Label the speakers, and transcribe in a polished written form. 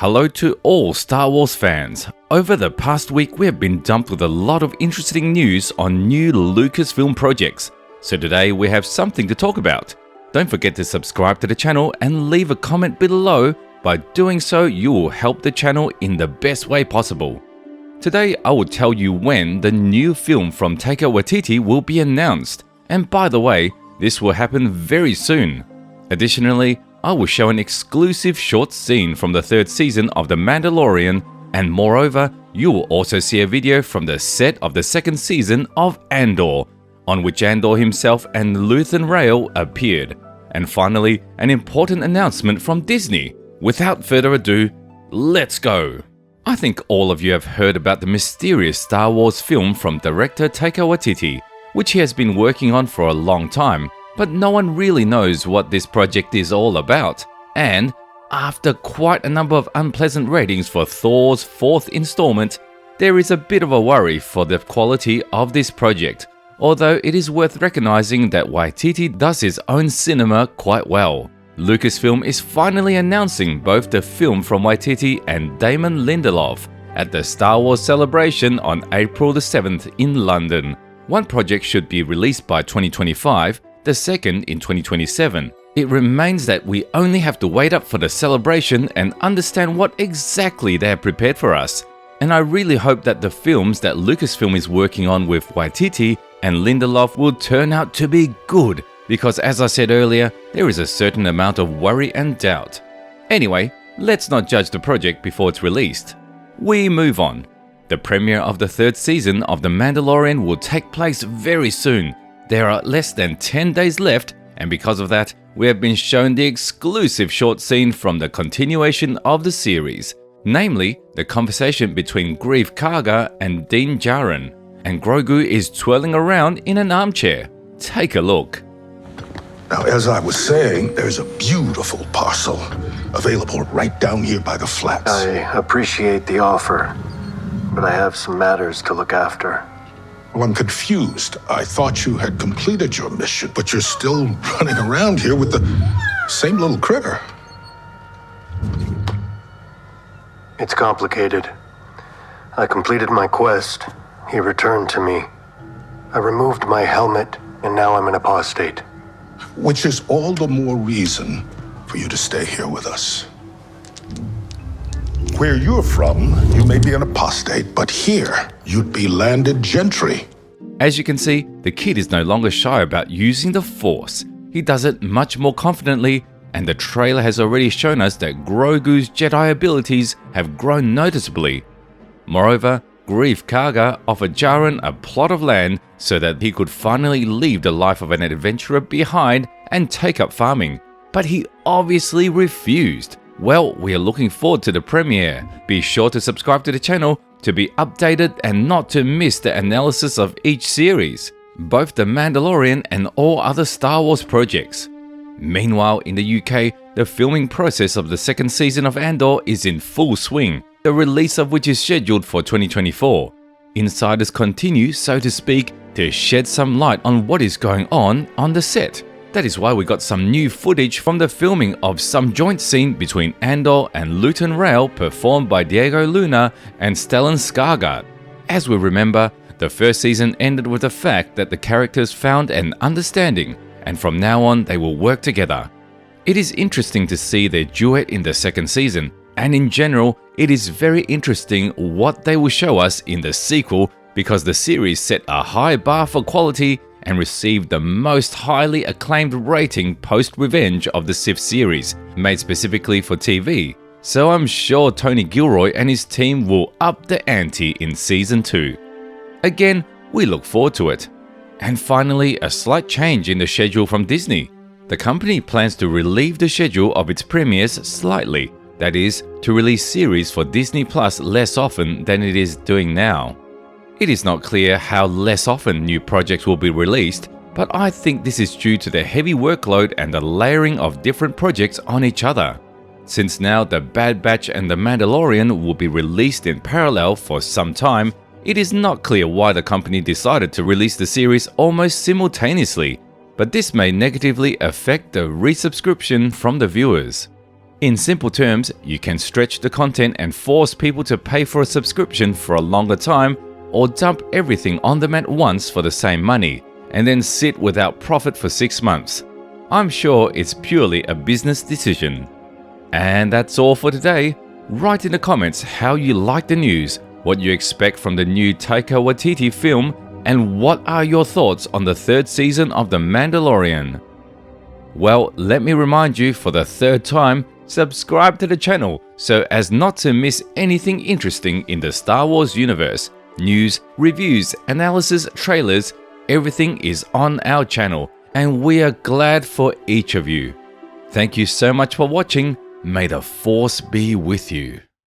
Speaker 1: Hello to all Star Wars fans. Over the past week, we have been dumped with a lot of interesting news on new Lucasfilm projects. So today we have something to talk about. Don't forget to subscribe to the channel and leave a comment below. By doing so, you will help the channel in the best way possible. Today, I will tell you when the new film from Taika Waititi will be announced. And by the way, this will happen very soon. Additionally, I will show an exclusive short scene from the third season of The Mandalorian, and moreover, you will also see a video from the set of the second season of Andor, on which Andor himself and Luthen Rael appeared. And finally, an important announcement from Disney. Without further ado, let's go! I think all of you have heard about the mysterious Star Wars film from director Taika Waititi, which he has been working on for a long time. But no one really knows what this project is all about. And after quite a number of unpleasant ratings for Thor's fourth installment, there is a bit of a worry for the quality of this project, although it is worth recognizing that Waititi does his own cinema quite well. Lucasfilm is finally announcing both the film from Waititi and Damon Lindelof at the Star Wars celebration on April the 7th in London. One project should be released by 2025, the second in 2027. It remains that we only have to wait up for the celebration and understand what exactly they have prepared for us. And I really hope that the films that Lucasfilm is working on with Waititi and Lindelof will turn out to be good, because as I said earlier, there is a certain amount of worry and doubt. Anyway, let's not judge the project before it's released. We move on. The premiere of the third season of The Mandalorian will take place very soon. There are less than 10 days left, and because of that, we have been shown the exclusive short scene from the continuation of the series, namely the conversation between Greef Karga and Din Djarin, and Grogu is twirling around in an armchair. Take a look.
Speaker 2: Now, as I was saying, there's a beautiful parcel available right down here by the flats.
Speaker 3: I appreciate the offer, but I have some matters to look after.
Speaker 2: Well, I'm confused. I thought you had completed your mission, but you're still running around here with the same little critter.
Speaker 3: It's complicated. I completed my quest. He returned to me. I removed my helmet, and now I'm an apostate.
Speaker 2: Which is all the more reason for you to stay here with us. Where you're from, you may be an apostate, but here, you'd be landed gentry.
Speaker 1: As you can see, the kid is no longer shy about using the Force. He does it much more confidently, and the trailer has already shown us that Grogu's Jedi abilities have grown noticeably. Moreover, Greef Karga offered Djarin a plot of land so that he could finally leave the life of an adventurer behind and take up farming. But he obviously refused. Well, we are looking forward to the premiere. Be sure to subscribe to the channel to be updated and not to miss the analysis of each series, both The Mandalorian and all other Star Wars projects. Meanwhile, in the UK, the filming process of the second season of Andor is in full swing, the release of which is scheduled for 2024. Insiders continue, so to speak, to shed some light on what is going on the set. That is why we got some new footage from the filming of some joint scene between Andor and Luthen Rael performed by Diego Luna and Stellan Skarsgård. As we remember, the first season ended with the fact that the characters found an understanding, and from now on they will work together. It is interesting to see their duet in the second season, and in general, it is very interesting what they will show us in the sequel, because the series set a high bar for quality and received the most highly acclaimed rating post-Revenge of the Sith series, made specifically for TV. So I'm sure Tony Gilroy and his team will up the ante in Season 2. Again, we look forward to it. And finally, a slight change in the schedule from Disney. The company plans to relieve the schedule of its premieres slightly, that is, to release series for Disney Plus less often than it is doing now. It is not clear how less often new projects will be released, but I think this is due to the heavy workload and the layering of different projects on each other. Since now The Bad Batch and The Mandalorian will be released in parallel for some time, it is not clear why the company decided to release the series almost simultaneously, but this may negatively affect the resubscription from the viewers. In simple terms, you can stretch the content and force people to pay for a subscription for a longer time, or dump everything on them at once for the same money, and then sit without profit for 6 months. I'm sure it's purely a business decision. And that's all for today. Write in the comments how you like the news, what you expect from the new Taika Waititi film, and what are your thoughts on the 3rd season of The Mandalorian. Well, let me remind you for the 3rd time, subscribe to the channel so as not to miss anything interesting in the Star Wars universe. News, reviews, analysis, trailers, everything is on our channel, and we are glad for each of you. Thank you so much for watching. May the Force be with you.